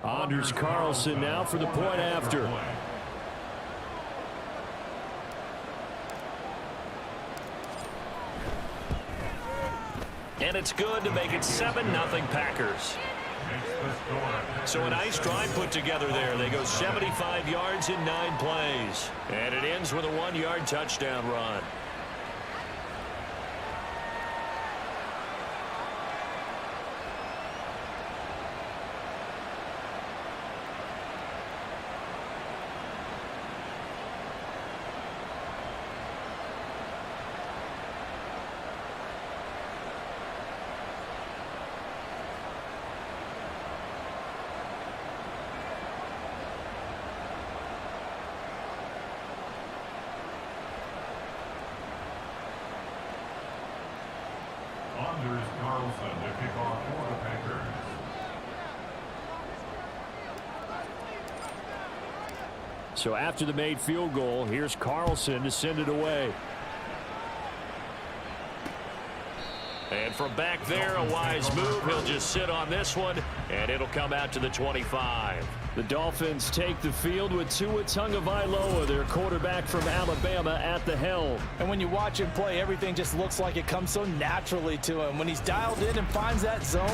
Anders Carlson now for the point after. And it's good to make it 7-0 Packers. So a nice drive put together there. They go 75 yards in 9 plays. And it ends with a 1-yard touchdown run. Anders Carlson to kick off for the Packers. So after the made field goal, here's Carlson to send it away. And from back there, a wise move. He'll just sit on this one, and it'll come out to the 25. The Dolphins take the field with Tua Tagovailoa, their quarterback from Alabama, at the helm. And when you watch him play, everything just looks like it comes so naturally to him. When he's dialed in and finds that zone,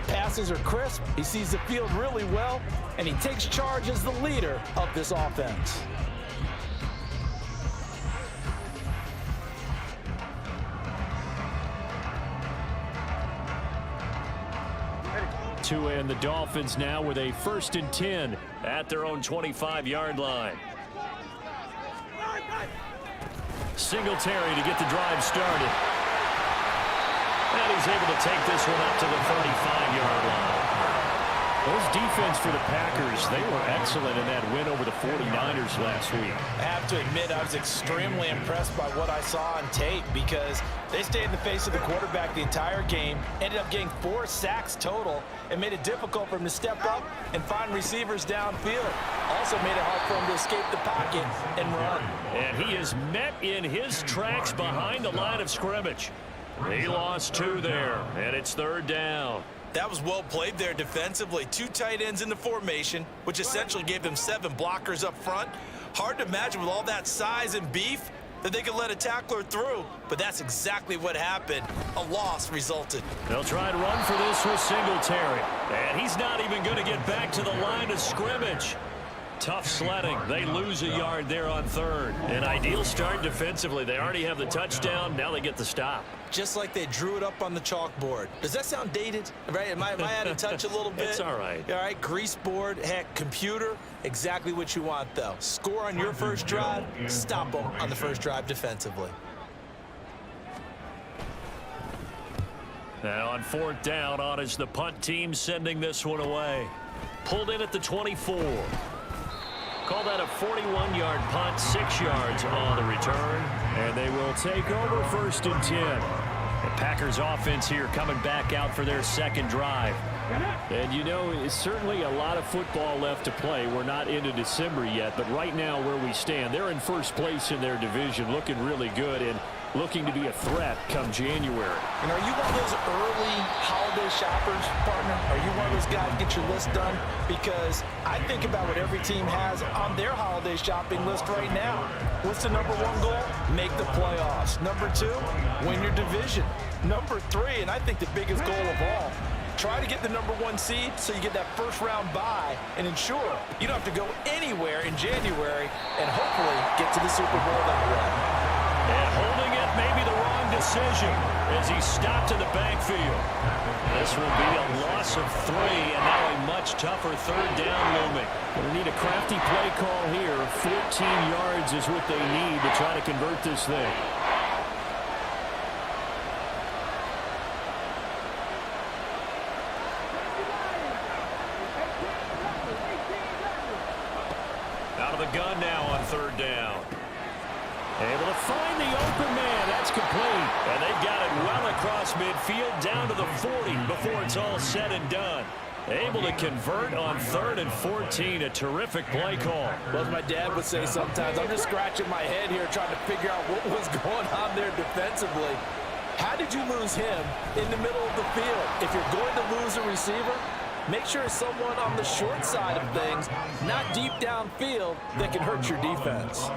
passes are crisp, he sees the field really well, and he takes charge as the leader of this offense. Tua and the Dolphins now with a 1st and 10 at their own 25-yard line. Singletary to get the drive started. And he's able to take this one up to the 35-yard line. Those defense for the Packers, they were excellent in that win over the 49ers last week. I have to admit, I was extremely impressed by what I saw on tape because they stayed in the face of the quarterback the entire game, ended up getting 4 sacks total, and made it difficult for him to step up and find receivers downfield. Also made it hard for him to escape the pocket and run. And he is met in his tracks behind the line of scrimmage. He lost 2 there, and it's 3rd down. That was well played there defensively. 2 tight ends in the formation, which essentially gave them 7 blockers up front. Hard to imagine with all that size and beef that they could let a tackler through, but that's exactly what happened. A loss resulted. They'll try to run for this with Singletary, and he's not even going to get back to the line of scrimmage. Tough sledding. They lose a yard there on 3rd. An ideal start defensively. They already have the touchdown. Now they get the stop. Just like they drew it up on the chalkboard. Does that sound dated? Right? Am I out of touch a little bit? It's all right. All right, grease board, heck, computer, exactly what you want, though. Score on your first drive, stop them on the first drive defensively. Now on 4th down, on is the punt team sending this one away. Pulled in at the 24. Call that a 41-yard punt, 6 yards on the return. And they will take over 1st and 10. The Packers offense here coming back out for their 2nd drive. And you know, it's certainly a lot of football left to play. We're not into December yet, but right now where we stand, they're in 1st place in their division, looking really good and looking to be a threat come January. And are you one of those early holiday shoppers, partner? Are you one of those guys get your list done? Because I think about what every team has on their holiday shopping list right now. What's the #1 goal? Make the playoffs. #2, win your division. #3, and I think the biggest goal of all, try to get the #1 seed so you get that 1st-round bye and ensure you don't have to go anywhere in January and hopefully get to the Super Bowl that way. And holding it may be the wrong decision as he stopped in the backfield. This will be a loss of 3, and now a much tougher 3rd down looming. They need a crafty play call here. 14 yards is what they need to try to convert this thing. Out of the gun now on 3rd down. Able to find the open man. That's complete. And they've got it well across midfield down to the 40 before it's all said and done. Able to convert on 3rd and 14. A terrific play call. Well, as my dad would say sometimes, I'm just scratching my head here trying to figure out what was going on there defensively. How did you lose him in the middle of the field? If you're going to lose a receiver, make sure it's someone on the short side of things, not deep downfield, that can hurt your defense.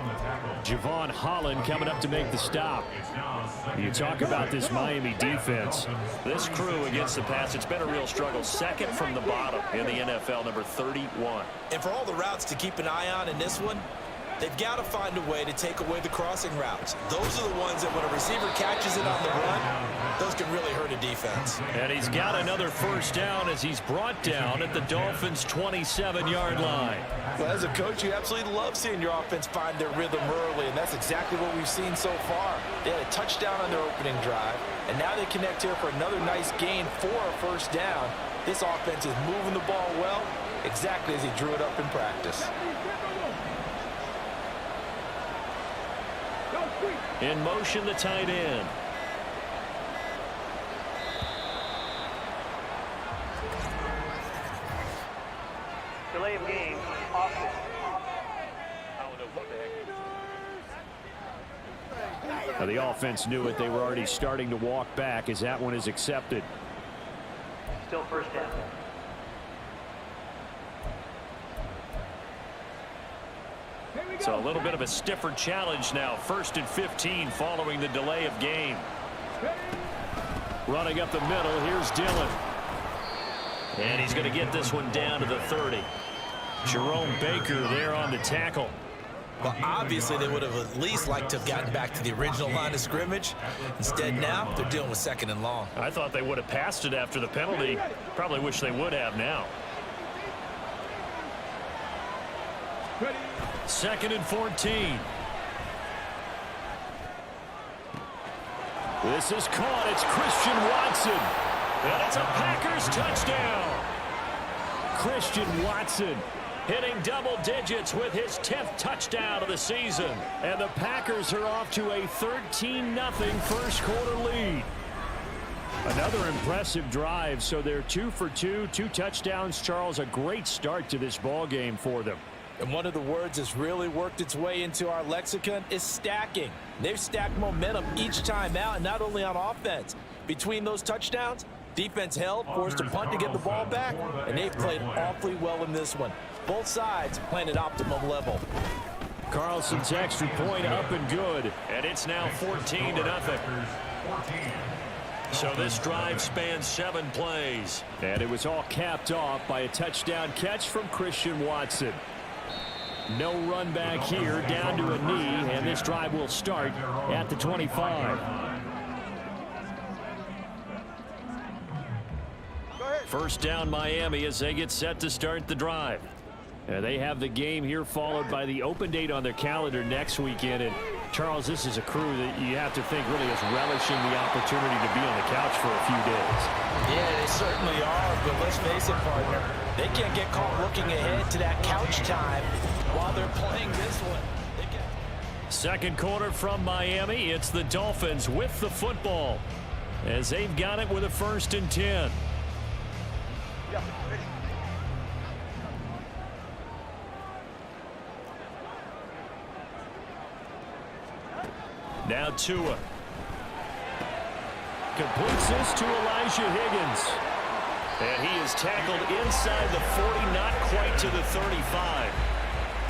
Javon Holland coming up to make the stop. You talk about this Miami defense. This crew against the pass, it's been a real struggle. Second from the bottom in the NFL, number 31. And for all the routes to keep an eye on in this one, they've got to find a way to take away the crossing routes. Those are the ones that when a receiver catches it on the run, those can really hurt a defense. And he's got another first down as he's brought down at the Dolphins' 27-yard line. Well, as a coach, you absolutely love seeing your offense find their rhythm early, and that's exactly what we've seen so far. They had a touchdown on their opening drive, and now they connect here for another nice gain for a first down. This offense is moving the ball well, exactly as he drew it up in practice. In motion, the tight end. Delay of game, offset. Now the offense knew it. They were already starting to walk back as that one is accepted. Still first down. So a little bit of a stiffer challenge now. 1st and 15 following the delay of game. Running up the middle, here's Dillon. And he's going to get this one down to the 30. Jerome Baker there on the tackle. Well, obviously, they would have at least liked to have gotten back to the original line of scrimmage. Instead, now they're dealing with 2nd and long. I thought they would have passed it after the penalty. Probably wish they would have now. 2nd and 14. This is caught. It's Christian Watson. And it's a Packers touchdown. Christian Watson hitting double digits with his 10th touchdown of the season. And the Packers are off to a 13-0 first quarter lead. Another impressive drive, so they're 2 for 2, 2 touchdowns. Charles, a great start to this ball game for them. And one of the words that's really worked its way into our lexicon is stacking. They've stacked momentum each time out, and not only on offense. Between those touchdowns, defense held, forced a punt to get the ball back, and they've played awfully well in this one. Both sides playing at optimum level. Carlson's extra point up and good. And it's now 14-0. So this drive spans 7 plays. And it was all capped off by a touchdown catch from Christian Watson. No run back here, down to a knee, and this drive will start at the 25. First down Miami as they get set to start the drive. They have the game here followed by the open date on their calendar next weekend. And Charles, this is a crew that you have to think really is relishing the opportunity to be on the couch for a few days. Yeah, they certainly are, but let's face it, partner. They can't get caught looking ahead to that couch time while they're playing this one. Second quarter from Miami. It's the Dolphins with the football as they've got it with a 1st and 10. Now Tua. Completes this to Elijah Higgins. And he is tackled inside the 40, not quite to the 35.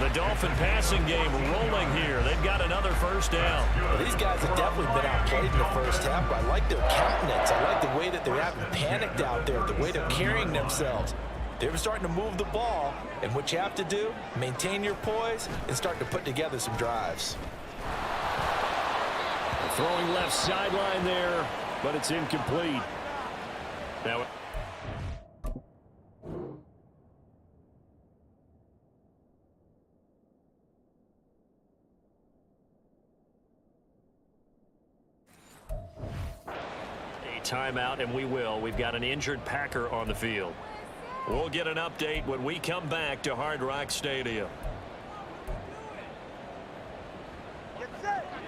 The Dolphin passing game rolling here. They've got another first down. Well, these guys have definitely been outplayed in the first half, but I like their countenance. I like the way that they haven't panicked out there, the way they're carrying themselves. They're starting to move the ball, and what you have to do, maintain your poise and start to put together some drives. Throwing left sideline there, but it's incomplete. Now, a timeout, and we will. We've got an injured Packer on the field. We'll get an update when we come back to Hard Rock Stadium.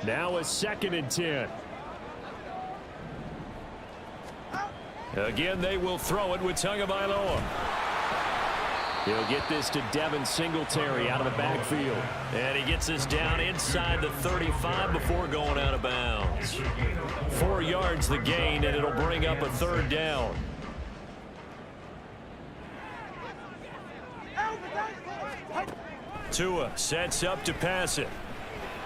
Now a 2nd and 10. Again, they will throw it with Tagovailoa. He'll get this to Devin Singletary out of the backfield. And he gets this down inside the 35 before going out of bounds. 4 yards the gain, and it'll bring up a 3rd down. Tua sets up to pass it.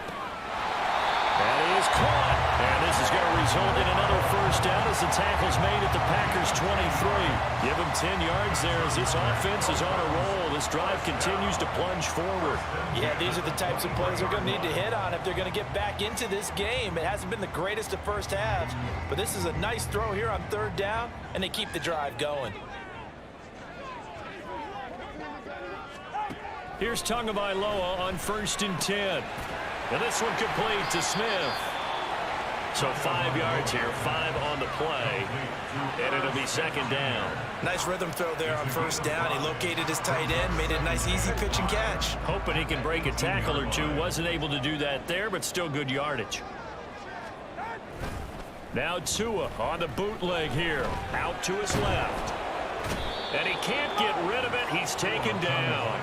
That is caught. And this is going to result in another first down as the tackle's made at the Packers' 23. Give them 10 yards there as this offense is on a roll. This drive continues to plunge forward. Yeah, these are the types of plays they're going to need to hit on if they're going to get back into this game. It hasn't been the greatest of first halves, but this is a nice throw here on third down, and they keep the drive going. Here's Tagovailoa on 1st and 10. And this one complete to Smith. So 5 yards here, 5 on the play, and it'll be second down. Nice rhythm throw there on first down. He located his tight end, made it a nice easy pitch and catch. Hoping he can break a tackle or two. Wasn't able to do that there, but still good yardage. Now Tua on the bootleg here. Out to his left. And he can't get rid of it. He's taken down.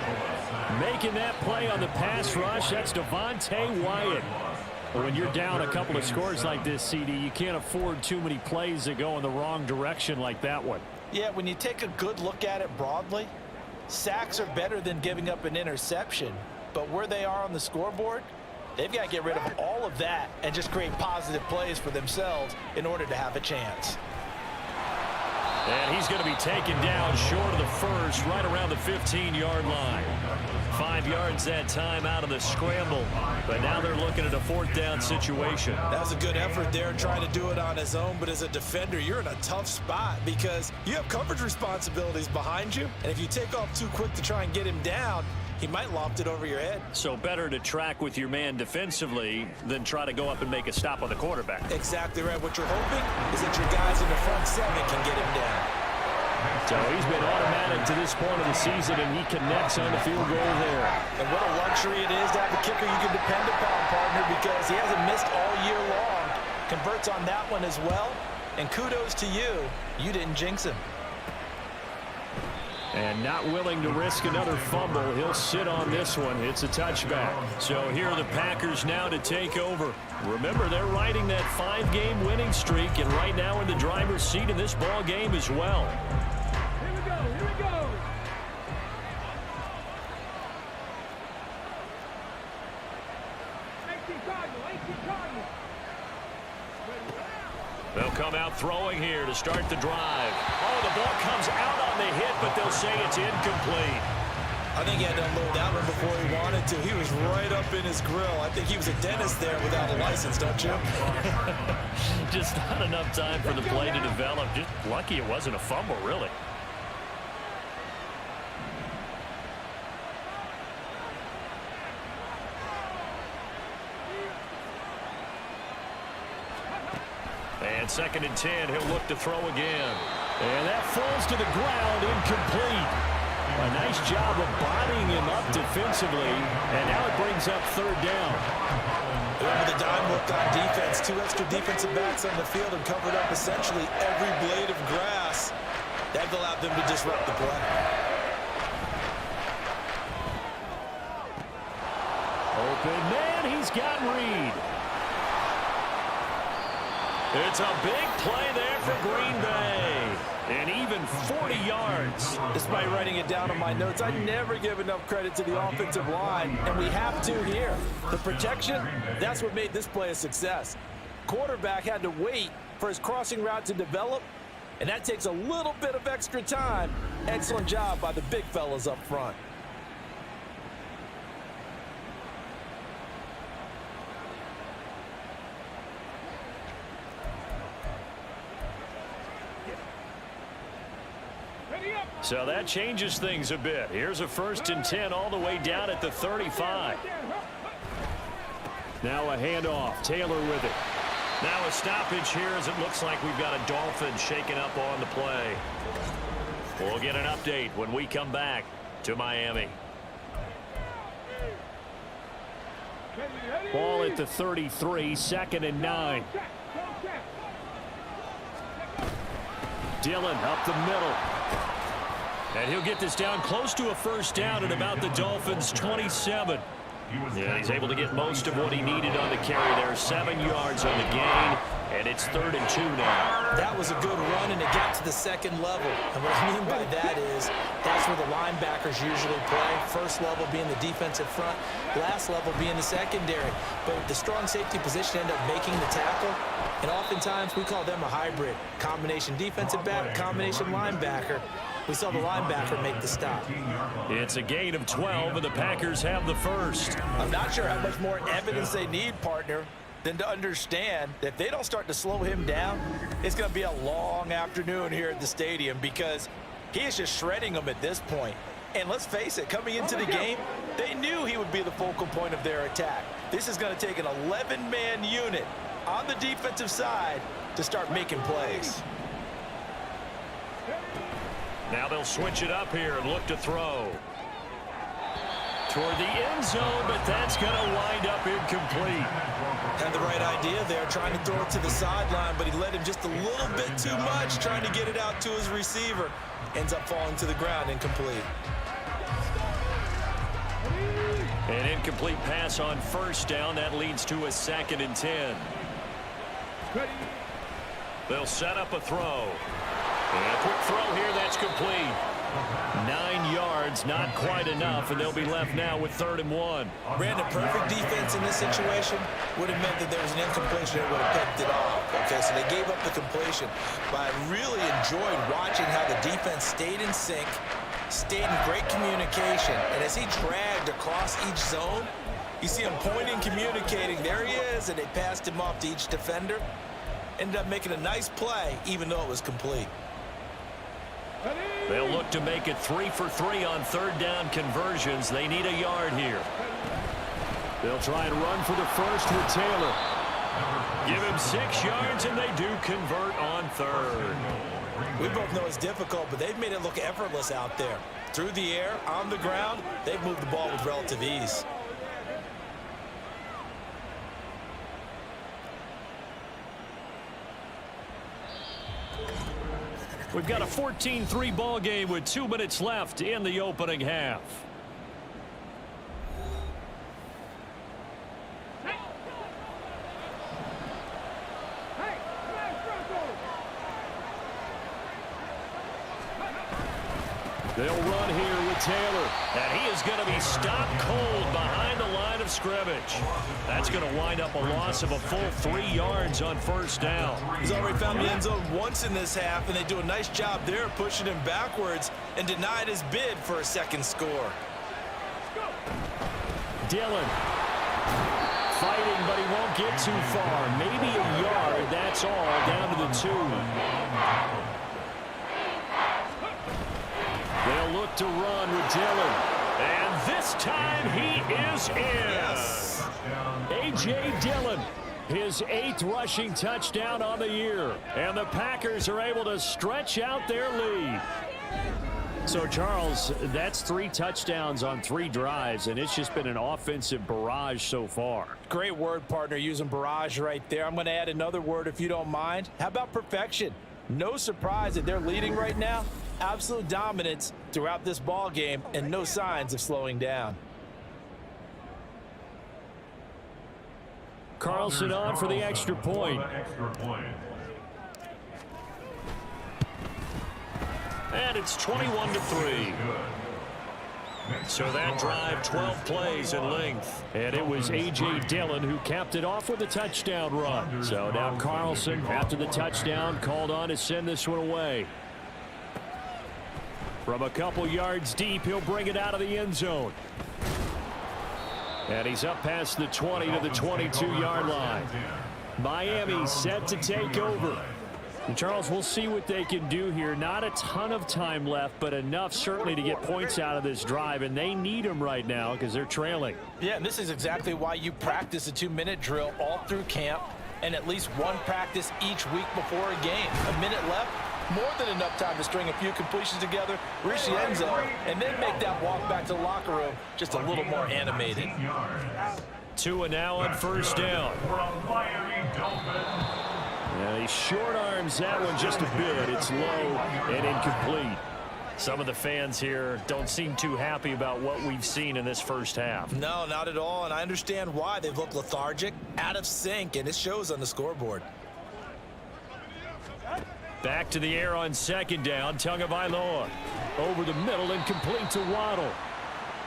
Making that play on the pass rush, that's Devontae Wyatt. When you're down a couple of scores like this, CD, you can't afford too many plays that go in the wrong direction like that one. Yeah, when you take a good look at it broadly, sacks are better than giving up an interception. But where they are on the scoreboard, they've got to get rid of all of that and just create positive plays for themselves in order to have a chance. And he's going to be taken down short of the first, right around the 15-yard line. 5 yards that time out of the scramble. But now they're looking at a fourth down situation. That was a good effort there, trying to do it on his own. But as a defender, you're in a tough spot because you have coverage responsibilities behind you. And if you take off too quick to try and get him down, he might loft it over your head. So better to track with your man defensively than try to go up and make a stop on the quarterback. Exactly right. What you're hoping is that your guys in the front seven can get him down. So he's been automatic to this point of the season, and he connects on the field goal there. And what a luxury it is to have a kicker you can depend upon, partner, because he hasn't missed all year long. Converts on that one as well. And kudos to you. You didn't jinx him. And not willing to risk another fumble. He'll sit on this one. It's a touchback. So here are the Packers now to take over. Remember, they're riding that 5-game winning streak, and right now in the driver's seat in this ball game as well. Here we go, here we go. They'll come out throwing here to start the drive. Oh, the ball comes out on the hit, but they'll say it's incomplete. I think he had to unload that one before he wanted to. He was right up in his grill. I think he was a dentist there without a license, don't you? Just not enough time for the play to develop. Just lucky it wasn't a fumble, really. And 2nd and 10, he'll look to throw again. And that falls to the ground, incomplete. A nice job of bodying him up defensively, and now it brings up third down. Remember the dime looked on defense. 2 extra defensive backs on the field and covered up essentially every blade of grass. That allowed them to disrupt the play. Open man, he's got Reed. It's a big play there for Green Bay. And even 40 yards. Despite writing it down on my notes, I never give enough credit to the offensive line, and we have to here. The protection, that's what made this play a success. Quarterback had to wait for his crossing route to develop, and that takes a little bit of extra time. Excellent job by the big fellas up front. So that changes things a bit. Here's a 1st and 10 all the way down at the 35. Now a handoff. Taylor with it. Now a stoppage here as it looks like we've got a Dolphin shaking up on the play. We'll get an update when we come back to Miami. Ball at the 33, 2nd and 9. Dillon up the middle. And he'll get this down close to a first down at about the Dolphins' 27. Yeah, he's able to get most of what he needed on the carry there. 7 yards on the gain, and it's 3rd and 2 now. That was a good run, and it got to the second level. And what I mean by that is that's where the linebackers usually play. First level being the defensive front, last level being the secondary. But the strong safety position ended up making the tackle, and oftentimes we call them a hybrid. Combination defensive back, combination linebacker. We saw the linebacker make the stop. It's a gain of 12, and the Packers have the first. I'm not sure how much more evidence they need, partner, than to understand that if they don't start to slow him down, it's going to be a long afternoon here at the stadium because he is just shredding them at this point. And let's face it, coming into the game, they knew he would be the focal point of their attack. This is going to take an 11-man unit on the defensive side to start making plays. Now they'll switch it up here and look to throw. Toward the end zone, but that's going to wind up incomplete. Had the right idea there, trying to throw it to the sideline, but he led him just a little bit too much, trying to get it out to his receiver. Ends up falling to the ground, incomplete. An incomplete pass on first down. That leads to a 2nd and 10. They'll set up a throw. And a quick throw here, that's complete. 9 yards, not quite enough, and they'll be left now with 3rd and 1. Ran a perfect defense in this situation. Would have meant that there was an incompletion that would have picked it off. Okay, so they gave up the completion. But I really enjoyed watching how the defense stayed in sync, stayed in great communication. And as he dragged across each zone, you see him pointing, communicating. There he is, and they passed him off to each defender. Ended up making a nice play, even though it was complete. They'll look to make it 3 for 3 on 3rd down conversions. They need a yard here. They'll try and run for the first with Taylor. Give him 6 yards, and they do convert on 3rd. We both know it's difficult, but they've made it look effortless out there. Through the air, on the ground, they've moved the ball with relative ease. We've got a 14-3 ball game with 2 minutes left in the opening half. They'll run here with Taylor, and he is going to be stopped cold behind the line of scrimmage. That's going to wind up a loss of a full 3 yards on first down. He's already found the end zone once in this half, and they do a nice job there pushing him backwards and denied his bid for a second score. Dillon fighting, but he won't get too far. Maybe a yard, that's all, down to the 2. They'll look to run with Dillon. And this time he is in. Yes. A.J. Dillon, his 8th rushing touchdown on the year. And the Packers are able to stretch out their lead. So, Charles, that's 3 touchdowns on 3 drives, and it's just been an offensive barrage so far. Great word, partner, using barrage right there. I'm going to add another word if you don't mind. How about perfection? No surprise that they're leading right now. Absolute dominance throughout this ball game and no signs of slowing down. Carlson on for the extra point. And it's 21-3. So that drive, 12 plays in length. And it was A.J. Dillon who capped it off with a touchdown run. So now Carlson, after the touchdown, called on to send this one away. From a couple yards deep, he'll bring it out of the end zone. And he's up past the 20 to the 22-yard line. Miami set to take over. And Charles, we'll see what they can do here. Not a ton of time left, but enough certainly to get points out of this drive, and they need them right now because they're trailing. Yeah, and this is exactly why you practice a 2-minute drill all through camp and at least one practice each week before a game. A minute left, more than enough time to string a few completions together, reach the end zone, and then make that walk back to the locker room just a little more animated. 2 and now on first down. Yeah, he short arms that one just a bit. It's low and incomplete. Some of the fans here don't seem too happy about what we've seen in this first half. No, not at all, and I understand why. They look lethargic, out of sync, and it shows on the scoreboard. Back to the air on second down. Tagovailoa over the middle and complete to Waddle.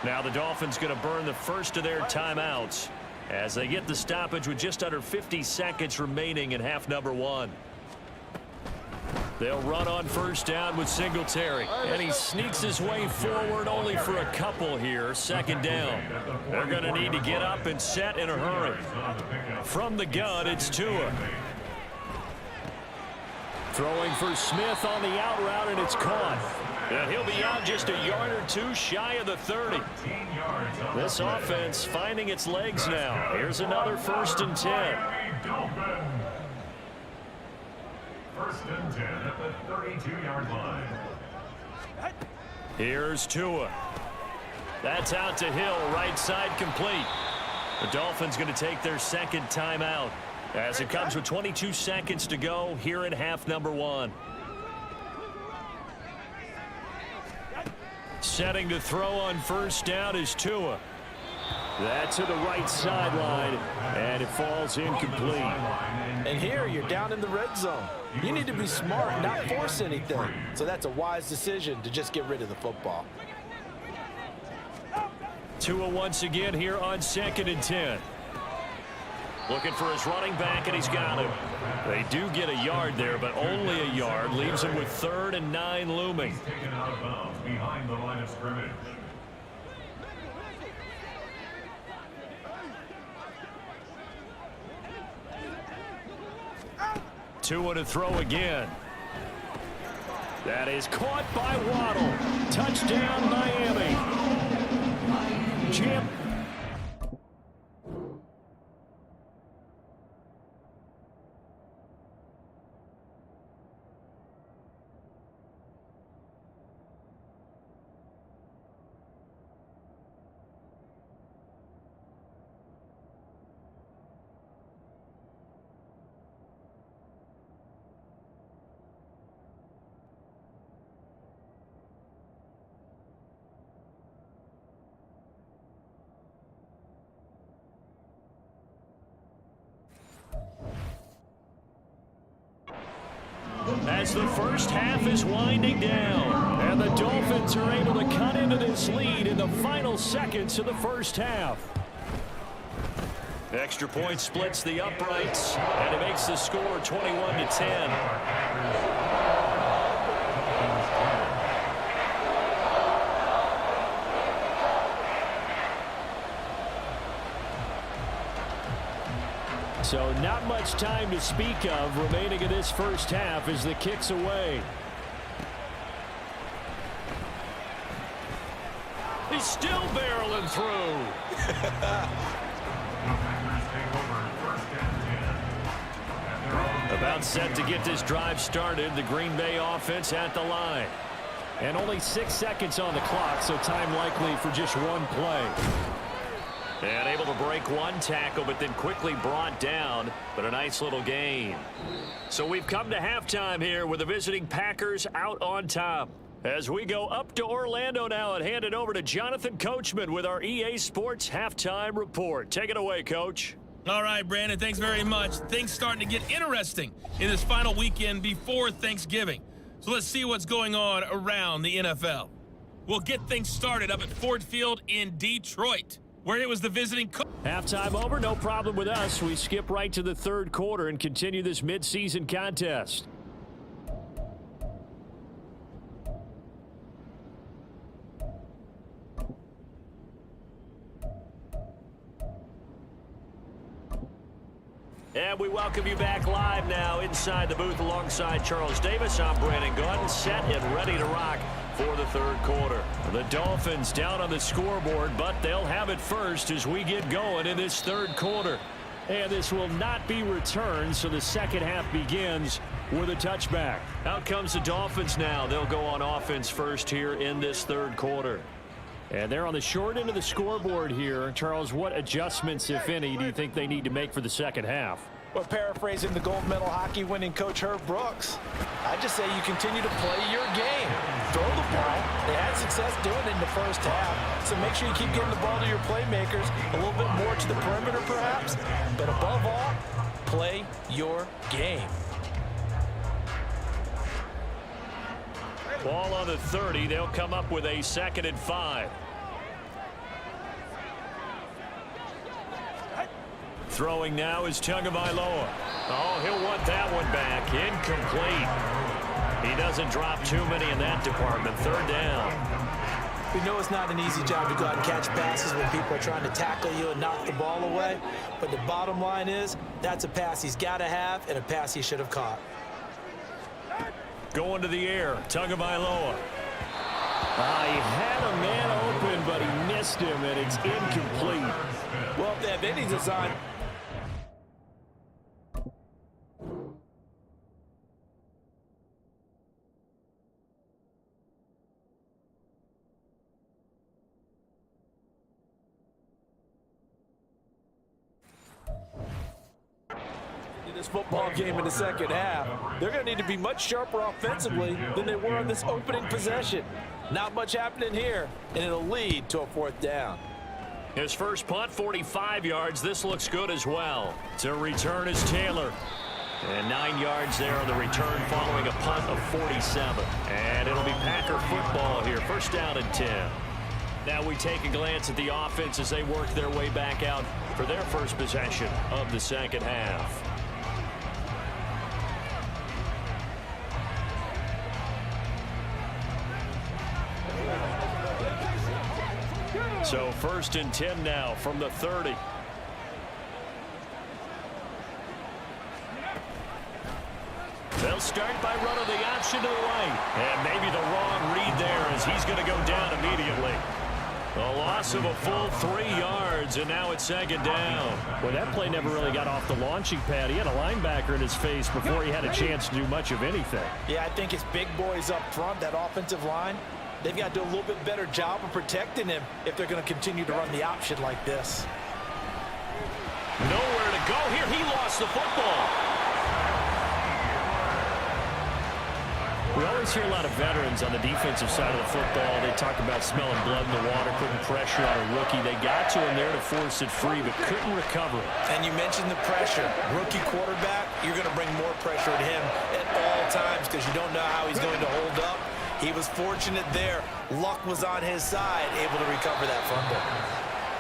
Now the Dolphins going to burn the first of their timeouts as they get the stoppage with just under 50 seconds remaining in half number one. They'll run on first down with Singletary, and he sneaks his way forward only for a couple here. Second down. They're going to need to get up and set in a hurry. From the gun, it's Tua. Throwing for Smith on the out route, and it's caught. And he'll be out just a yard or two shy of the 30. This offense finding its legs now. Here's another 1st and 10. First and 10 at the 32-yard line. Here's Tua. That's out to Hill, right side complete. The Dolphins going to take their second timeout as it comes with 22 seconds to go here in half number one. Setting to throw on first down is Tua. That's to the right sideline, and it falls incomplete. And here you're down in the red zone. You need to be smart, not force anything. So that's a wise decision to just get rid of the football. Tua once again here on 2nd and 10. Looking for his running back, and he's got him. They do get a yard there, but only a yard. Leaves him with 3rd and 9 looming. Taken out of bounds behind the line of scrimmage. Tua to throw again. That is caught by Waddle. Touchdown, Miami. Champ. As the first half is winding down, and the Dolphins are able to cut into this lead in the final seconds of the first half. Extra point splits the uprights, and it makes the score 21-10. So not much time to speak of remaining in this first half as the kick's away. He's still barreling through. About set to get this drive started. The Green Bay offense at the line. And only 6 seconds on the clock, so time likely for just one play. And able to break one tackle, but then quickly brought down, but a nice little gain. So we've come to halftime here with the visiting Packers out on top. As we go up to Orlando now and hand it over to Jonathan Coachman with our EA Sports Halftime Report. Take it away, Coach. All right, Brandon, thanks very much. Things starting to get interesting in this final weekend before Thanksgiving. So let's see what's going on around the NFL. We'll get things started up at Ford Field in Detroit, where it was the visiting halftime over, no problem with us. We skip right to the third quarter and continue this midseason contest. And we welcome you back live now inside the booth alongside Charles Davis. I'm Brandon Gordon, set and ready to rock for the third quarter. The Dolphins down on the scoreboard, but they'll have it first as we get going in this third quarter. And this will not be returned, so the second half begins with a touchback. Out comes the Dolphins now. They'll go on offense first here in this third quarter. And they're on the short end of the scoreboard here. Charles, what adjustments, if any, do you think they need to make for the second half? Well, paraphrasing the gold medal hockey winning coach Herb Brooks, I just say you continue to play your game. Throw the ball, success doing it in the first half. So make sure you keep getting the ball to your playmakers, a little bit more to the perimeter perhaps. But above all, play your game. Ball on the 30. They'll come up with a 2nd and 5. Throwing now is Tagovailoa. Oh, he'll want that one back. Incomplete. He doesn't drop too many in that department. 3rd down. We know it's not an easy job to go out and catch passes when people are trying to tackle you and knock the ball away. But the bottom line is, that's a pass he's got to have and a pass he should have caught. Going to the air. Tagovailoa. He had a man open, but he missed him, and it's incomplete. Well, if they have any design... this football game in the second half, they're going to need to be much sharper offensively than they were on this opening possession. Not much happening here, and it'll lead to a 4th down. His first punt, 45 yards. This looks good as well. To return is Taylor. And 9 yards there on the return following a punt of 47. And it'll be Packer football here. 1st down and 10. Now we take a glance at the offense as they work their way back out for their first possession of the second half. So 1st and 10 now from the 30. They'll start by running the option to the right. And maybe the wrong read there as he's going to go down immediately. A loss of a full 3 yards, and now it's 2nd down. Well, that play never really got off the launching pad. He had a linebacker in his face before he had a chance to do much of anything. Yeah, I think his big boys up front, that offensive line, they've got to do a little bit better job of protecting him if they're going to continue to run the option like this. Nowhere to go here. He lost the football. We always hear a lot of veterans on the defensive side of the football. They talk about smelling blood in the water, putting pressure on a rookie. They got to him there to force it free, but couldn't recover it. And you mentioned the pressure. Rookie quarterback, you're going to bring more pressure at him at all times because you don't know how he's going to hold up. He was fortunate there. Luck was on his side, able to recover that fumble.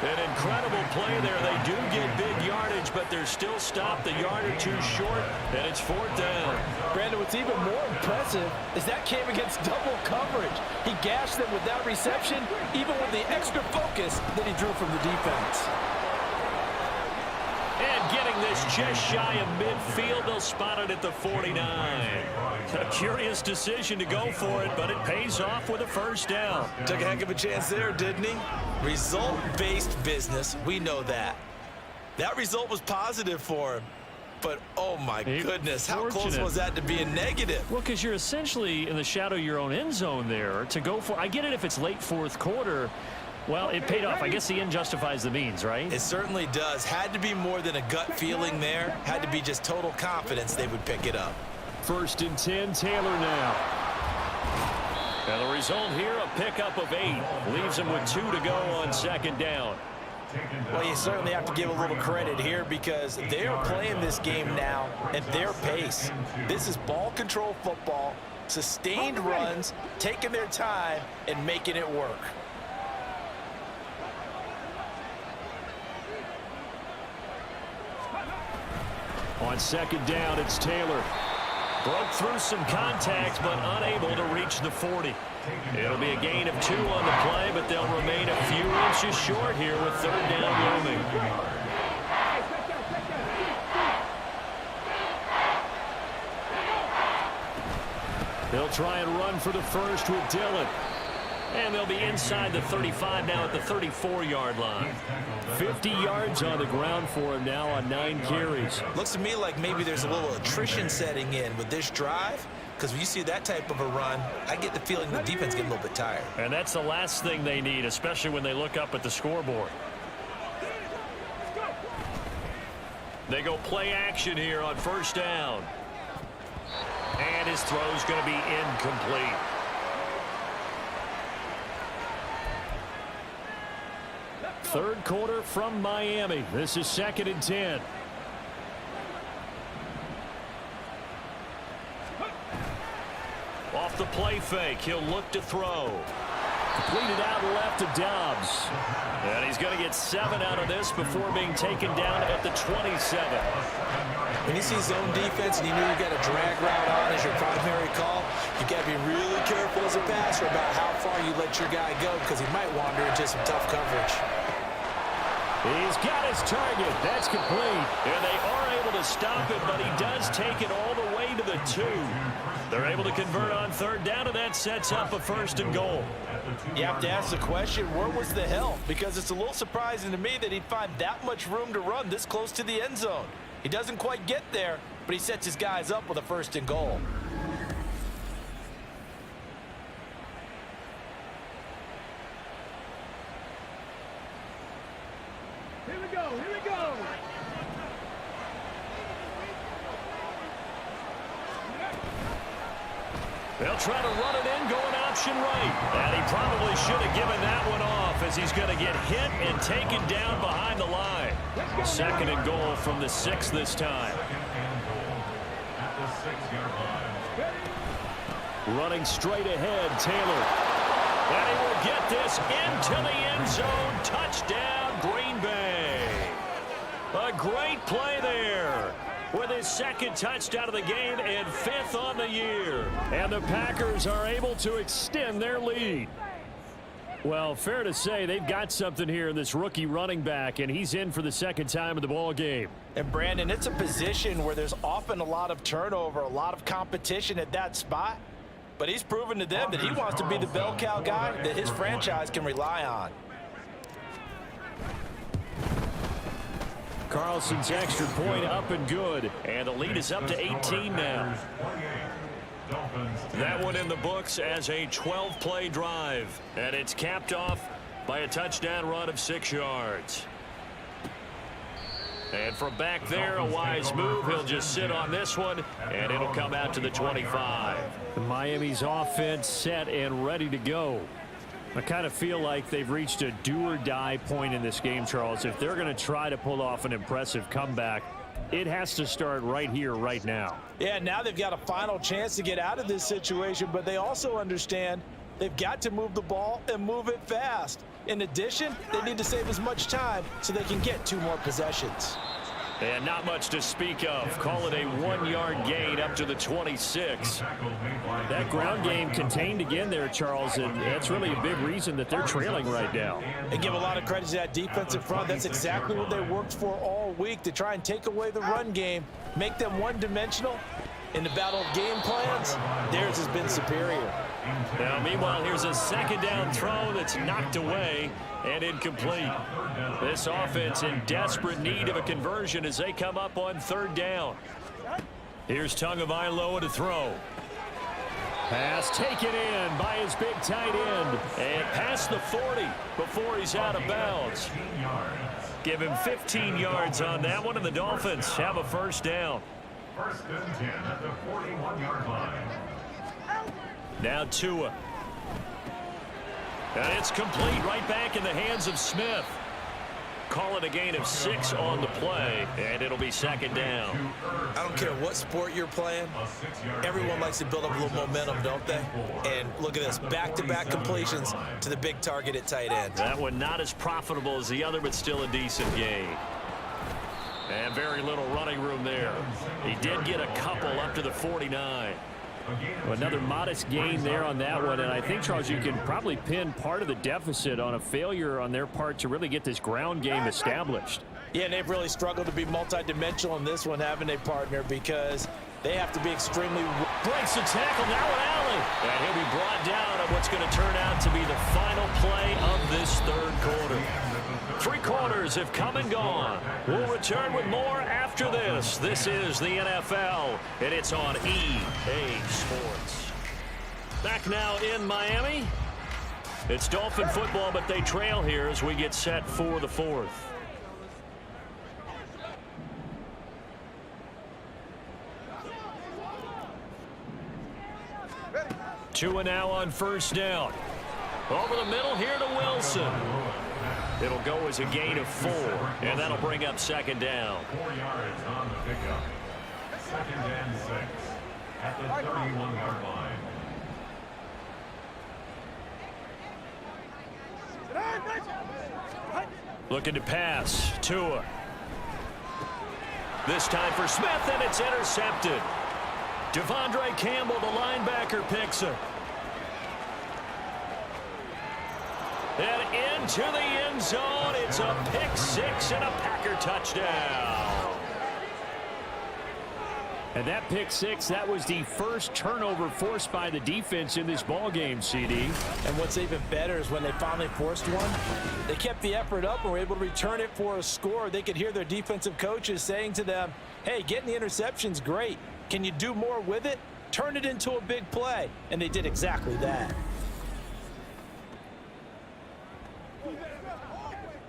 An incredible play there. They do get big yardage, but they're still stopped a yard or two short, and it's 4th down. Brandon, what's even more impressive is that came against double coverage. He gashed them with that reception, even with the extra focus that he drew from the defense. And getting this just shy of midfield, they'll spot it at the 49. A curious decision to go for it, but it pays off with a 1st down. Took a heck of a chance there, didn't he? Result-based business, we know that. That result was positive for him. But, oh, my goodness, how close was that to being negative? Well, because you're essentially in the shadow of your own end zone there to go for. I get it if it's late 4th quarter. Well, it paid off. I guess the end justifies the means, right? It certainly does. Had to be more than a gut feeling there. Had to be just total confidence they would pick it up. 1st and 10, Taylor now. And the result here, a pickup of 8. Leaves him with 2 to go on 2nd down. Well, you certainly have to give a little credit here because they are playing this game now at their pace. This is ball control football, sustained runs, taking their time, and making it work. On 2nd down, it's Taylor. Broke through some contact, but unable to reach the 40. It'll be a gain of 2 on the play, but they'll remain a few inches short here with 3rd down looming. They'll try and run for the first with Dillon. And they'll be inside the 35 now at the 34-yard line. 50 yards on the ground for him now on 9 carries. Looks to me like maybe there's a little attrition setting in with this drive, because when you see that type of a run, I get the feeling the defense getting a little bit tired. And that's the last thing they need, especially when they look up at the scoreboard. They go play action here on 1st down. And his throw's going to be incomplete. Third quarter from Miami. This is 2nd and 10. Off the play fake, he'll look to throw. Completed out left to Dobbs. And he's going to get 7 out of this before being taken down at the 27. When you see zone defense and you know you got a drag route on as your primary call, you got to be really careful as a passer about how far you let your guy go because he might wander into some tough coverage. He's got his target. That's complete. And they are able to stop it, but he does take it all the way to the 2. They're able to convert on 3rd down, and that sets up a 1st and goal. You have to ask the question, where was the help? Because it's a little surprising to me that he'd find that much room to run this close to the end zone. He doesn't quite get there, but he sets his guys up with a 1st and goal. Here we go, here we go. They'll try to run it in, going option right. And he probably should have given that one off as he's going to get hit and taken down behind the line. 2nd and goal from the 6 this time. At the 6-yard line. Running straight ahead, Taylor. And he will get this into the end zone. Touchdown, Green Bay. A great play there, with his 2nd touchdown of the game and 5th on the year. And the Packers are able to extend their lead. Well, fair to say they've got something here in this rookie running back, and he's in for the 2nd time of the ball game. And Brandon, it's a position where there's often a lot of turnover, a lot of competition at that spot. But he's proven to them that he wants to be the bell cow guy that his franchise can rely on. Carlson's extra point up and good. And the lead is up to 18 now. That one in the books as a 12-play drive. And it's capped off by a touchdown run of 6 yards. And from back there, a wise move. He'll just sit on this one, and it'll come out to the 25. Miami's offense set and ready to go. I kind of feel like they've reached a do-or-die point in this game, Charles. If they're going to try to pull off an impressive comeback, it has to start right here, right now. Yeah, now they've got a final chance to get out of this situation, but they also understand they've got to move the ball and move it fast. In addition, they need to save as much time so they can get 2 more possessions. And not much to speak of. Call it a 1-yard gain up to the 26. That ground game contained again there, Charles, and that's really a big reason that they're trailing right now. And give a lot of credit to that defensive front. That's exactly what they worked for all week, to try and take away the run game, make them one-dimensional. In the battle of game plans, theirs has been superior. Now, meanwhile, here's a 2nd down throw that's knocked away and incomplete. This offense in desperate need of a conversion as they come up on 3rd down. Here's Tagovailoa to throw. Pass taken in by his big tight end. And past the 40 before he's out of bounds. Give him 15 yards on that one, and the Dolphins have a 1st down. 1st and 10 at the 41-yard line. Now Tua. And it's complete, right back in the hands of Smith. Call it a gain of 6 on the play, and it'll be 2nd down. I don't care what sport you're playing. Everyone likes to build up a little momentum, don't they? And look at this, back-to-back completions to the big target at tight end. That one not as profitable as the other, but still a decent gain. And very little running room there. He did get a couple up to the 49. Another modest gain there on that one, and I think, Charles, you can probably pin part of the deficit on a failure on their part to really get this ground game established. Yeah, and they've really struggled to be multidimensional in this one, haven't they, partner, because they have to be extremely... Breaks the tackle, now an alley. And he'll be brought down on what's going to turn out to be the final play of this 3rd quarter. 3 quarters have come and gone. We'll return with more after this. This is the NFL, and it's on EA Sports. Back now in Miami. It's Dolphin football, but they trail here as we get set for the 4th. Tua now on 1st down. Over the middle here to Wilson. It'll go as a gain of 4, and that'll bring up second down. 4 yards on the pickup. Second and 6 at the 31-yard line. Looking to pass. Tua. This time for Smith, and it's intercepted. Devondre Campbell, the linebacker, picks it. And into the end zone. It's a pick 6 and a Packer touchdown. And that pick 6, that was the first turnover forced by the defense in this ballgame, CD. And what's even better is when they finally forced one, they kept the effort up and were able to return it for a score. They could hear their defensive coaches saying to them, hey, getting the interception's great. Can you do more with it? Turn it into a big play. And they did exactly that.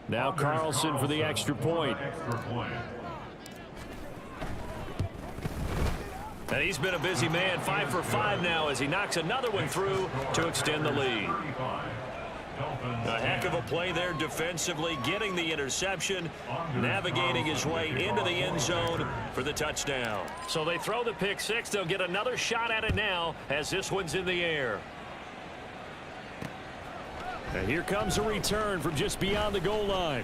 Now Carlson for the extra point. And he's been a busy man, 5 for 5 now as he knocks another one through to extend the lead. A heck of a play there defensively, getting the interception, navigating his way into the end zone for the touchdown. So they throw the pick 6. They'll get another shot at it now as this one's in the air. And here comes a return from just beyond the goal line.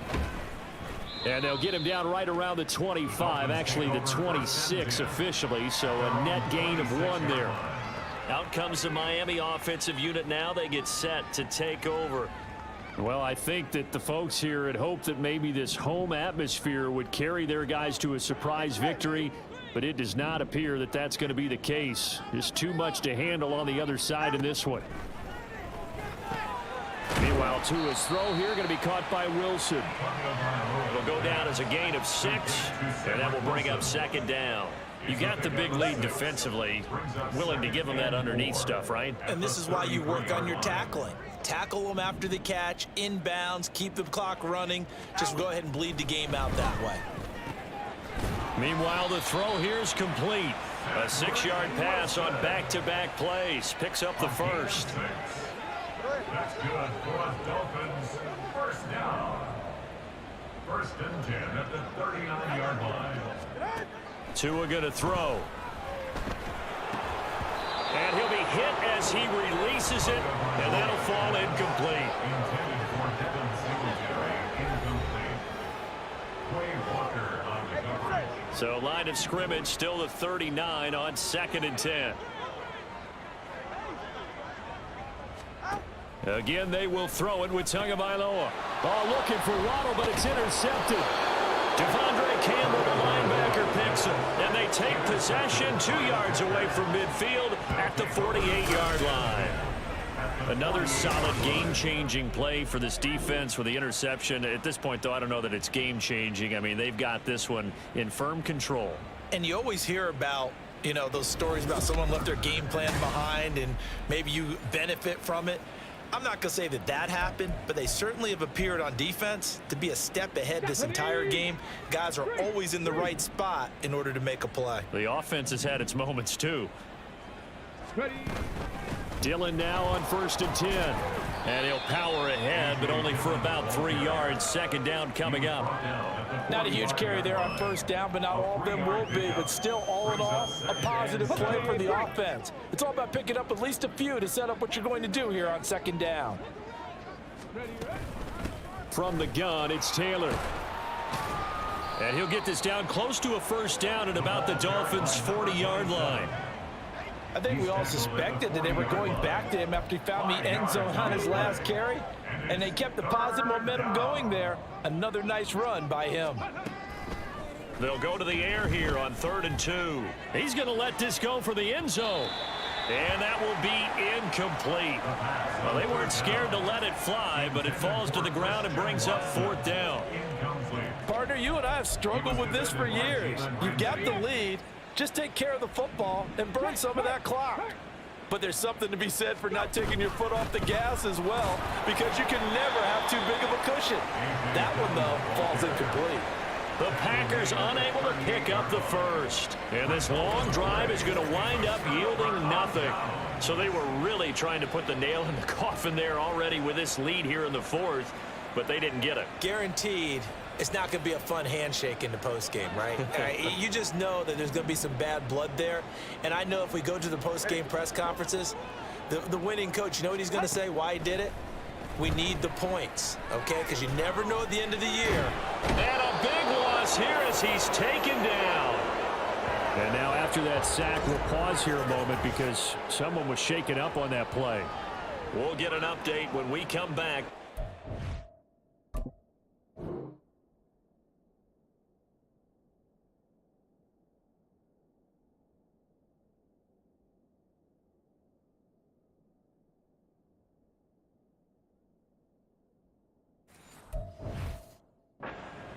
And they'll get him down right around the 25, actually the 26 officially, so a net gain of 1 there. Out comes the Miami offensive unit now. They get set to take over. Well, I think that the folks here had hoped that maybe this home atmosphere would carry their guys to a surprise victory, but it does not appear that that's going to be the case. Just too much to handle on the other side in this one. Meanwhile, Tua's throw here going to be caught by Wilson. It'll go down as a gain of 6, and that will bring up second down. You got the big lead defensively, willing to give them that underneath stuff, right? And this is why you work on your tackling. Tackle them after the catch, inbounds, keep the clock running. Just go ahead and bleed the game out that way. Meanwhile, the throw here is complete. A 6-yard pass on back-to-back plays. Picks up the first. That's good for the Dolphins. First down. First and 10 at the 39-yard line. Tua going to throw. And he'll be hit as he releases it, and that'll fall incomplete. Intended for Devin Singletary. Incomplete. Quay Walker on the coverage. So line of scrimmage still the 39 on 2nd and 10. Again, they will throw it with Tagovailoa. Oh, looking for Waddle, but it's intercepted. Devondre Campbell, the linebacker, picks it. And they take possession 2 yards away from midfield at the 48-yard line. Another solid game-changing play for this defense with the interception. At this point, though, I don't know that it's game-changing. I mean, they've got this one in firm control. And you always hear about, you know, those stories about someone left their game plan behind and maybe you benefit from it. I'm not going to say that that happened, but they certainly have appeared on defense to be a step ahead this entire game. Guys are always in the right spot in order to make a play. The offense has had its moments, too. Dillon now on 1st and 10. And he'll power ahead, but only for about 3 yards. Second down coming up. Not a huge carry there on 1st down, but not all of them will be. But still, all in all, a positive play for the offense. It's all about picking up at least a few to set up what you're going to do here on 2nd down. From the gun, it's Taylor. And he'll get this down close to a 1st down at about the Dolphins' 40-yard line. I think we all suspected that they were going back to him after he found the end zone on his last carry, and they kept the positive momentum going there. Another nice run by him. They'll go to the air here on 3rd and 2. He's going to let this go for the end zone. And that will be incomplete. Well, they weren't scared to let it fly, but it falls to the ground and brings up 4th down. Partner, you and I have struggled with this for years. You've got the lead. Just take care of the football and burn some of that clock. But there's something to be said for not taking your foot off the gas as well, because you can never have too big of a cushion. That one, though, falls incomplete. The Packers unable to pick up the first. And this long drive is going to wind up yielding nothing. So they were really trying to put the nail in the coffin there already with this lead here in the 4th. but they didn't get it. Guaranteed it's not going to be a fun handshake in the postgame, right? You just know that there's going to be some bad blood there. And I know if we go to the postgame press conferences, the winning coach, you know what he's going to say, why he did it? We need the points, okay? Because you never know at the end of the year. And a big loss here as he's taken down. And now after that sack, we'll pause here a moment because someone was shaken up on that play. We'll get an update when we come back.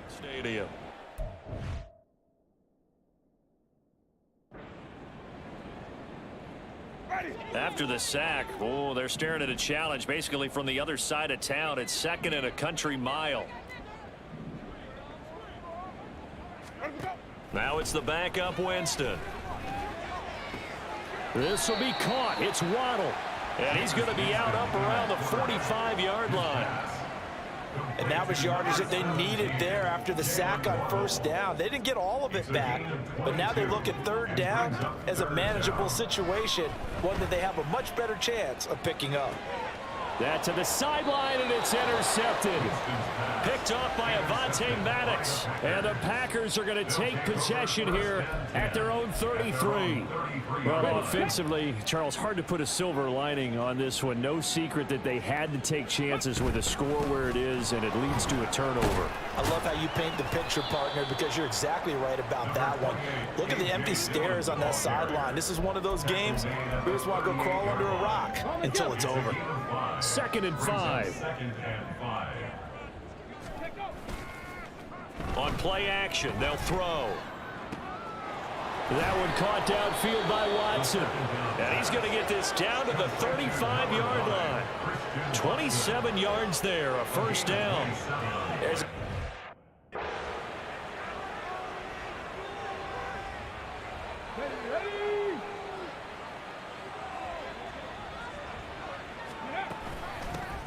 Stadium. After the sack, oh, they're staring at a challenge basically from the other side of town. It's second and a country mile. Now it's the backup Winston. This will be caught. It's Waddle. And he's going to be out up around the 45-yard line. And that was yardage that they needed there after the sack on first down. They didn't get all of it back, but now they look at third down as a manageable situation, one that they have a much better chance of picking up. That to the sideline, and it's intercepted. Picked off by Avonte Maddox. And the Packers are going to take possession here at their own 33. Well, offensively, Charles, hard to put a silver lining on this one. No secret that they had to take chances with a score where it is, and it leads to a turnover. I love how you paint the picture, partner, because you're exactly right about that one. Look at the empty stairs on that sideline. This is one of those games we just want to go crawl under a rock until it's over. 2nd and 5. Second and 5. On play action, they'll throw. That one caught downfield by Watson. And he's going to get this down to the 35-yard line. 27 yards there, a first down. There's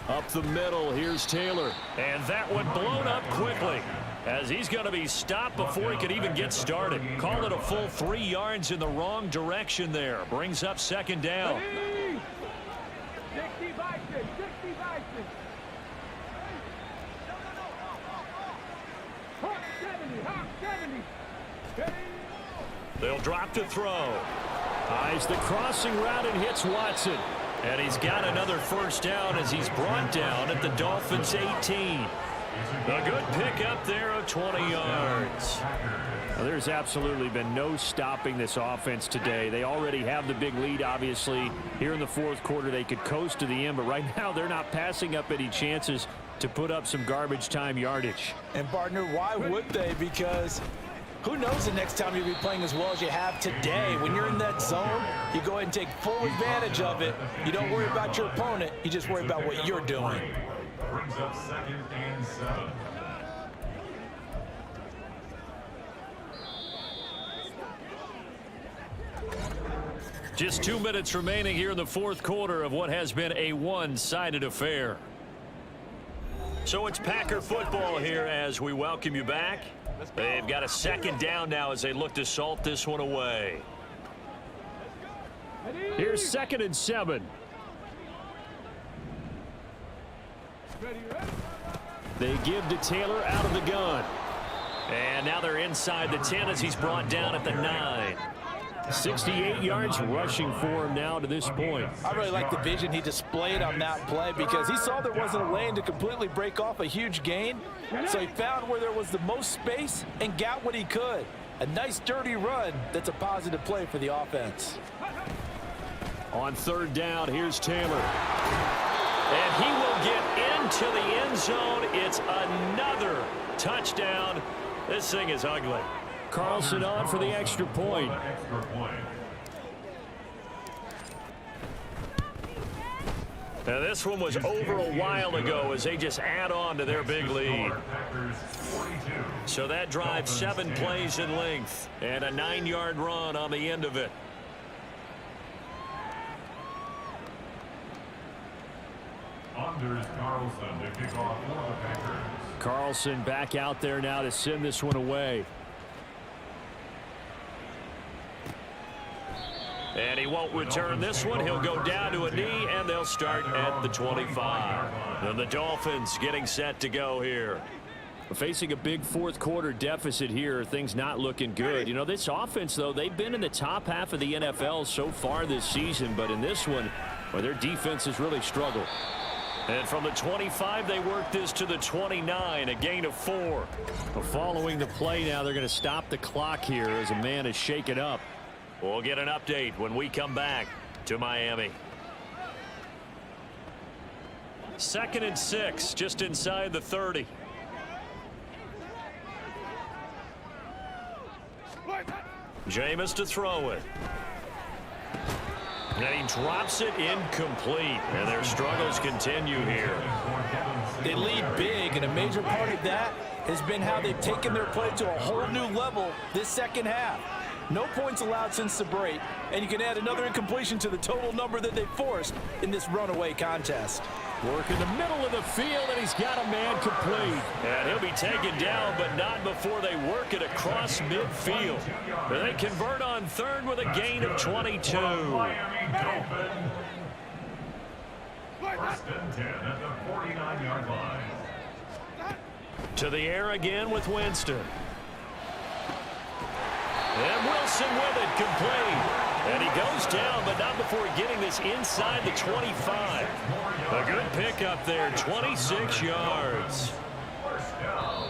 Up the middle, here's Taylor. And that one blown up quickly as he's going to be stopped before he could even get started. Call it a full 3 yards in the wrong direction there. Brings up second down. 65. Hawk 70. They'll drop to throw. Eyes the crossing route and hits Watson. And he's got another first down as he's brought down at the Dolphins' 18. A good pickup there of 20 yards. Well, there's absolutely been no stopping this offense today. They already have the big lead, obviously. Here in the fourth quarter, they could coast to the end, but right now they're not passing up any chances to put up some garbage time yardage. And, partner, why would they? Because who knows the next time you'll be playing as well as you have today. When you're in that zone, you go ahead and take full advantage of it. You don't worry about your opponent. You just worry about what you're doing. Brings up 2nd and 7. Just 2 minutes remaining here in the fourth quarter of what has been a one-sided affair. So it's Packer football here as we welcome you back. They've got a second down now as they look to salt this one away. Here's 2nd and 7. They give to Taylor out of the gun. And now they're inside the 10 as he's brought down at the 9. 68 yards rushing for him now to this point. I really like the vision he displayed on that play because he saw there wasn't a lane to completely break off a huge gain. So he found where there was the most space and got what he could. A nice dirty run that's a positive play for the offense. On third down, here's Taylor. And he will get into the end zone. It's another touchdown. This thing is ugly. Carlson on for the extra point. Now this one was over a while ago as they just add on to their big lead. So that drives 7 plays in length and a 9-yard run on the end of it. On Anders Carlson to kick off for the Packers. Carlson back out there now to send this one away. And he won't return this one. He'll go down to a knee, and they'll start at the 25. And the Dolphins getting set to go here. Facing a big fourth quarter deficit here, things not looking good. You know, this offense, though, they've been in the top half of the NFL so far this season, but in this one, well, their defense has really struggled. And from the 25, they work this to the 29, a gain of 4. Well, following the play now, they're going to stop the clock here as a man is shaken up. We'll get an update when we come back to Miami. 2nd and 6, just inside the 30. Jameis to throw it. And he drops it incomplete. And their struggles continue here. They lead big, and a major part of that has been how they've taken their play to a whole new level this second half. No points allowed since the break, and you can add another incompletion to the total number that they forced in this runaway contest. Work in the middle of the field, and he's got a man complete. And he'll be taken down, but not before they work it across midfield. They convert on third with a gain of 22. Miami Dolphins. 1st and 10 at the 49-yard line. To the air again with Winston. And Wilson with it, complete. And he goes down, but not before getting this inside the 25. A good pickup there, 26 yards. 1st down.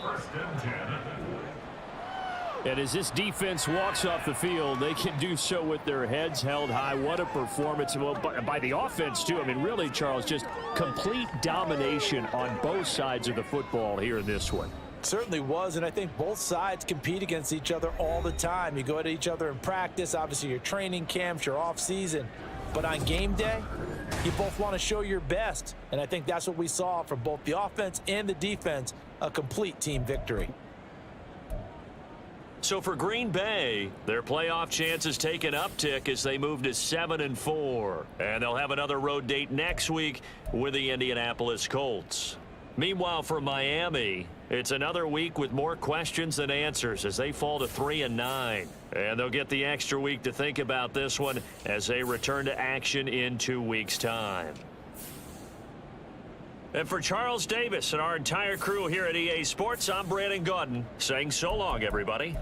1st and 10 at the And as this defense walks off the field, they can do so with their heads held high. What a performance by the offense, too. I mean, really, Charles, just complete domination on both sides of the football here in this one. Certainly was, and I think both sides compete against each other all the time. You go at each other in practice, obviously your training camps, your off season, but on game day, you both want to show your best, and I think that's what we saw from both the offense and the defense, a complete team victory. So for Green Bay, their playoff chances take an uptick as they move to 7-4, and they'll have another road date next week with the Indianapolis Colts. Meanwhile, for Miami, it's another week with more questions than answers as they fall to 3-9. And they'll get the extra week to think about this one as they return to action in 2 weeks' time. And for Charles Davis and our entire crew here at EA Sports, I'm Brandon Gaudin saying so long, everybody.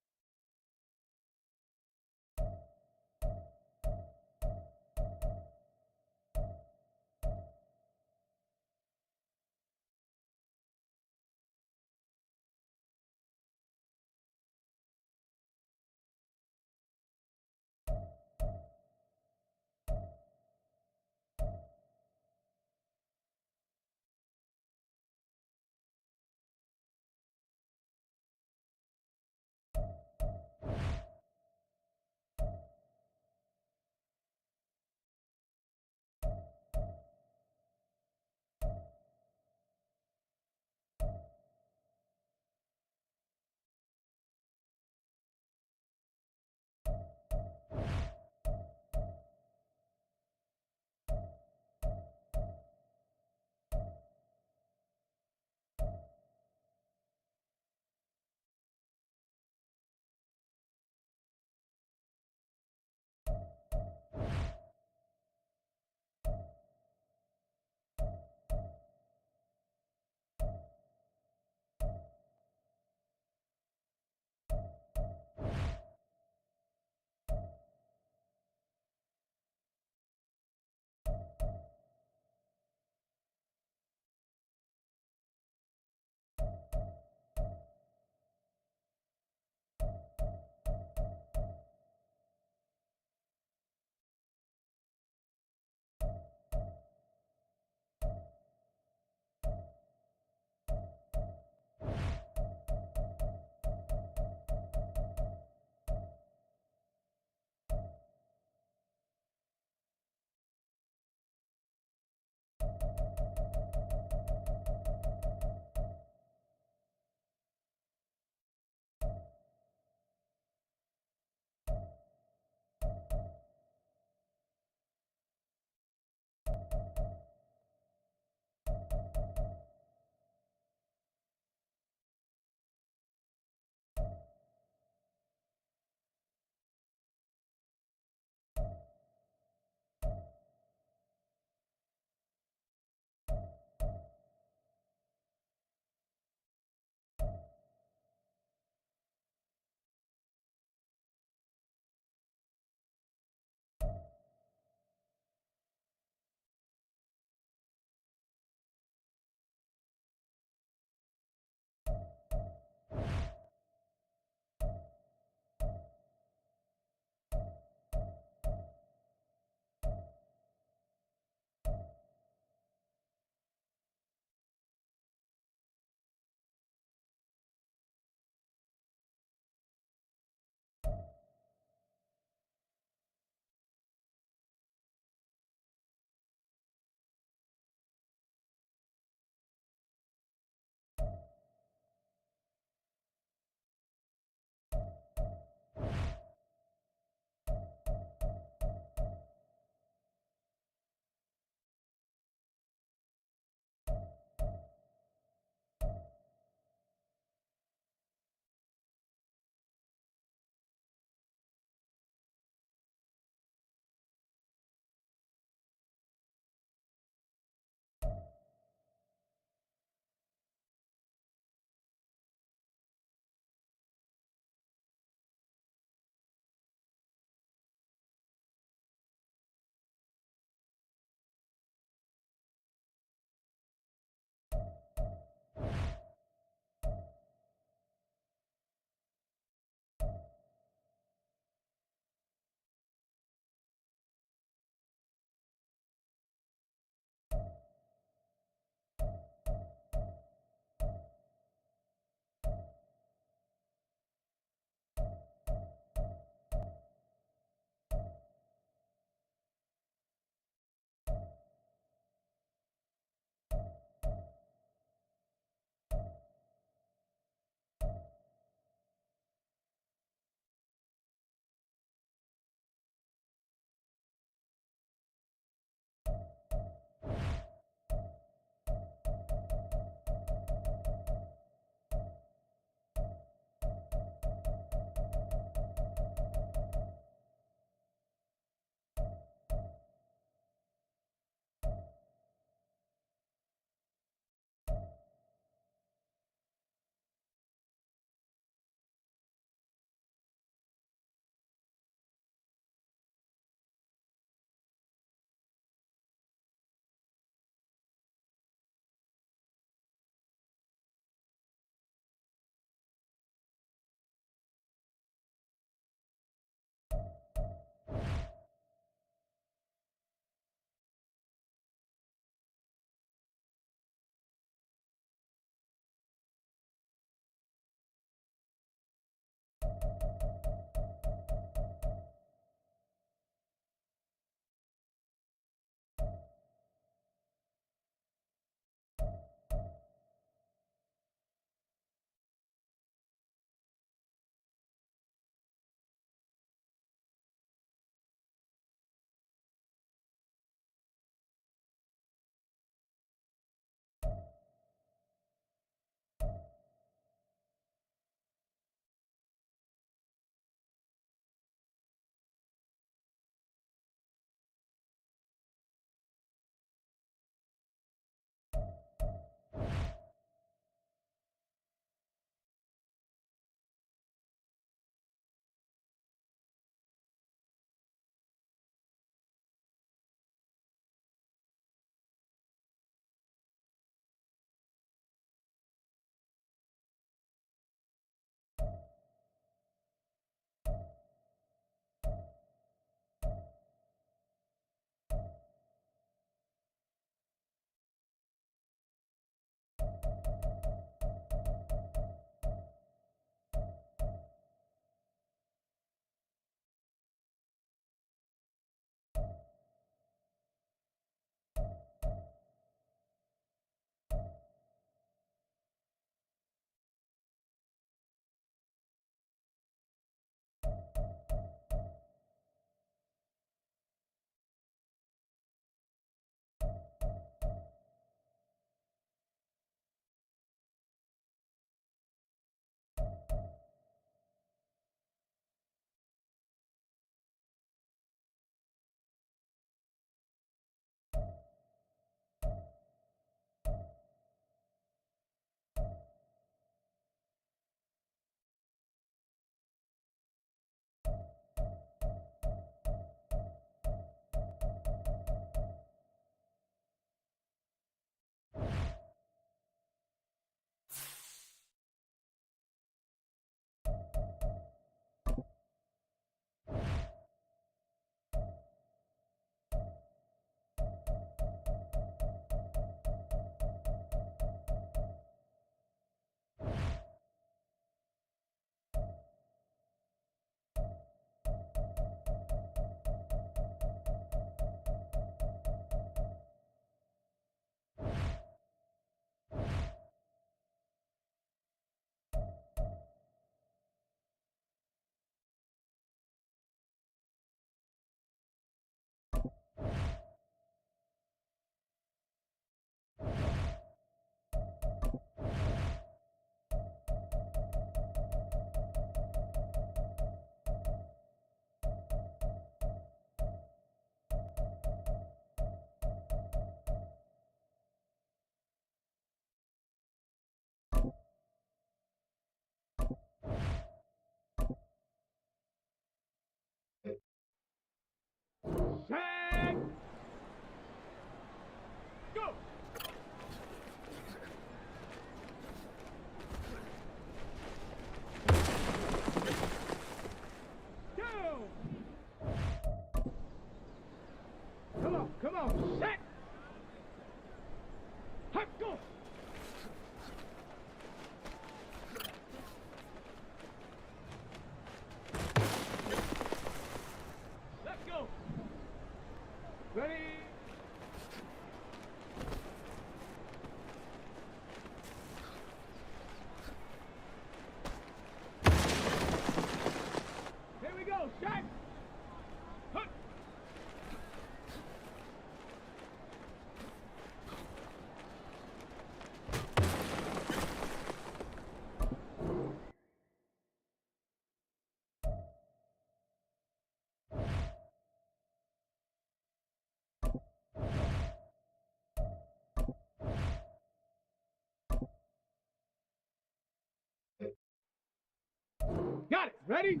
Ready?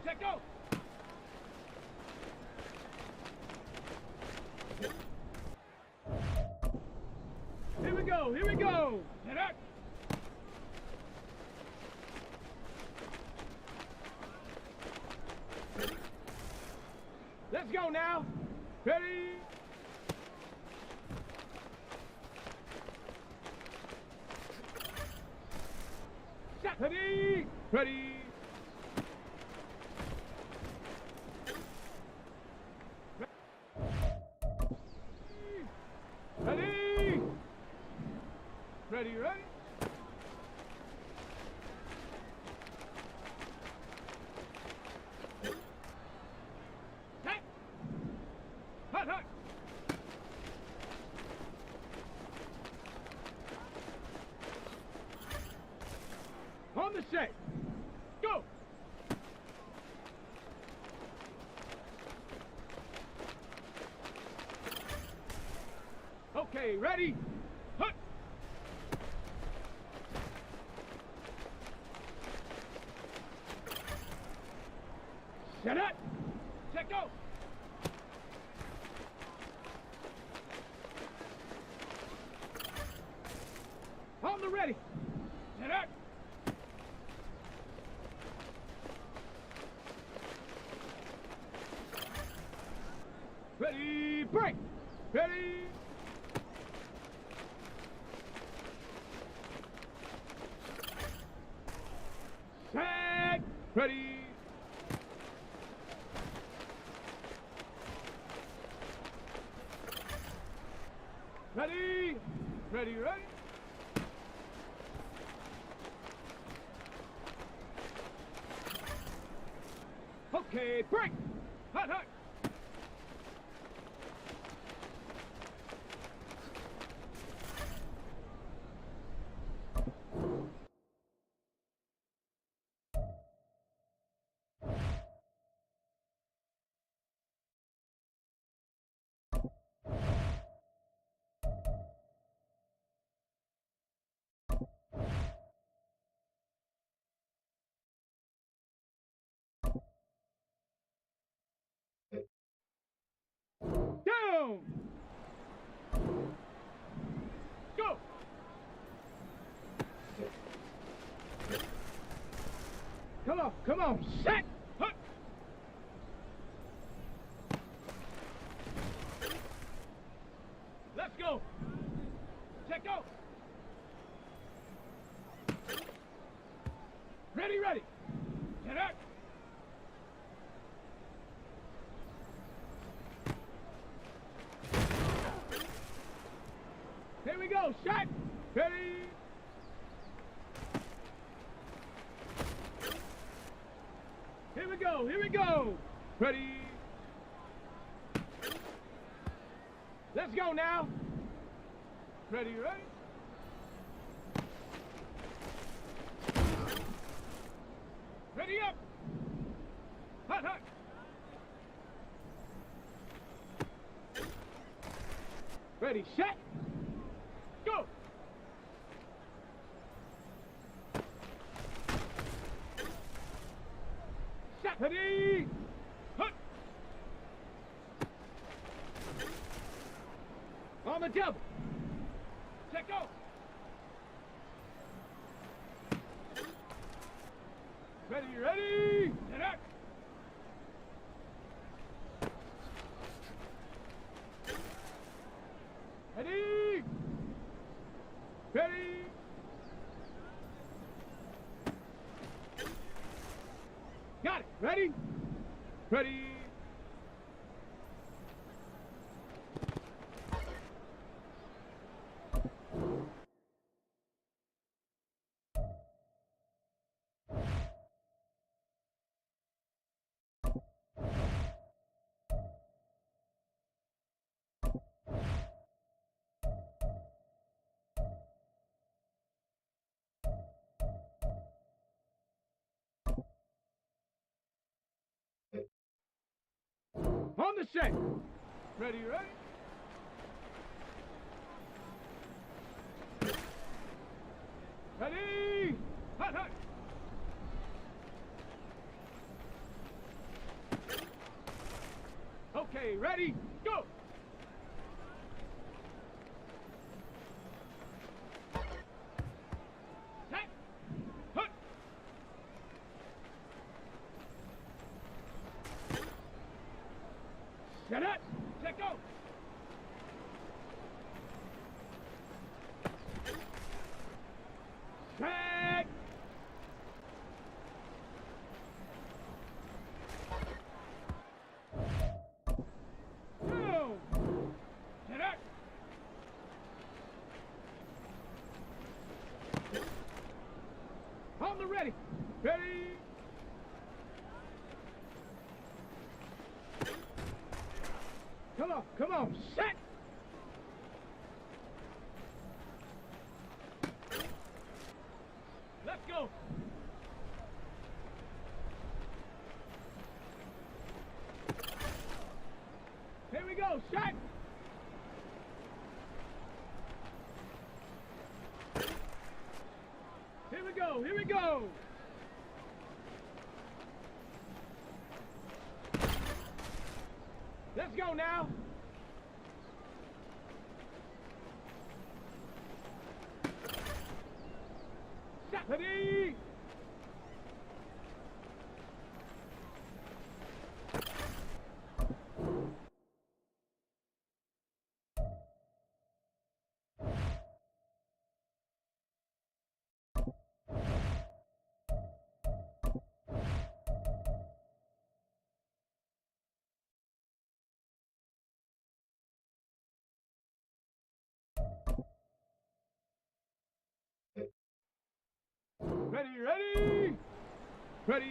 Set, go! Here we go, here we go! Set up! Let's go now! Ready? Set! Ready? Ready? Ready? Ready, ready? Set! Hut, hut! On the set! Go! Okay, ready? Hut! Set up! Set, go! On the ready! Set up! Ready, break! Ready! Set! Ready! Ready! Ready, ready! Okay, break! Hut, hut! Down! Go! Come on, set! Hut! Let's go! Set, go! Ready, ready! Set up! Here we go, set! Ready! Here we go, here we go! Ready! Let's go now! Ready, ready? Ready up! Hut, hut! Ready, set! Go! Set! Ready! Hut! On the double! Set, go! Ready, ready! Set up! Ready! Ready! Got it! Ready? Ready! On the set! Ready, ready? Ready! Hut, hut! Okay, ready, go. Set. Put. Set it. Set go. Set. Go. Set it. On the ready. Ready. Come on, set. Let's go. Here we go, set. Here we go, here we go. Let's go now. Set. Ready. Ready, ready. Ready.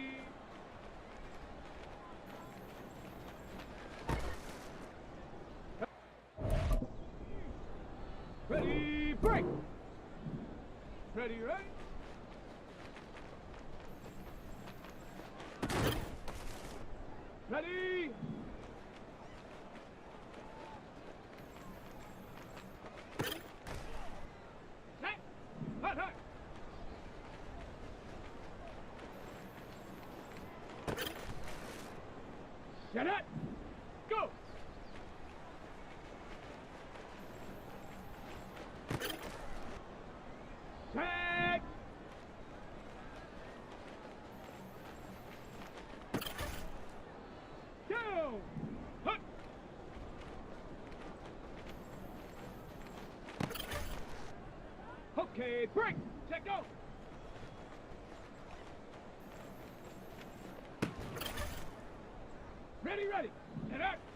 Ready, break. Ready, ready. Ready. Set. Hut, hut. Set it. Go. Set. Go. Hut. Okay, break. Set, go. Ready, ready. Set it.